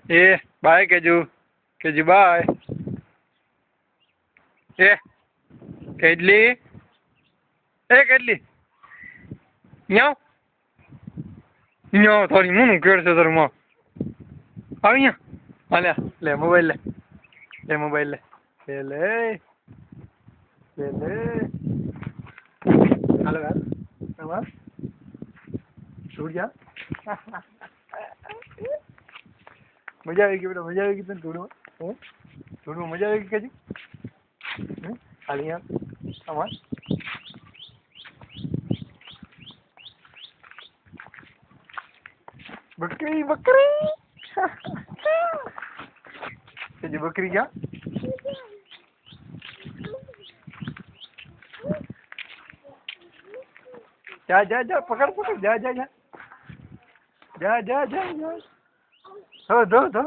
by કેજુ by કેટલી કેટલી ન્યાવ ન્યાવ થોડી હું કેળશે તારું માં આવી ન્યા લે મોબાઈલ લે મોબાઈલ લે હાલો યાર તમાર છૂટ જા મજા આવી ગઈ બેટા મજા આવી ગઈ તને ધૂળમાં મજા આવી ગઈ કેજી ખાલી યાર અમાર બકરી કેજી બકરી ક્યાં જા પકડ જા હો ધો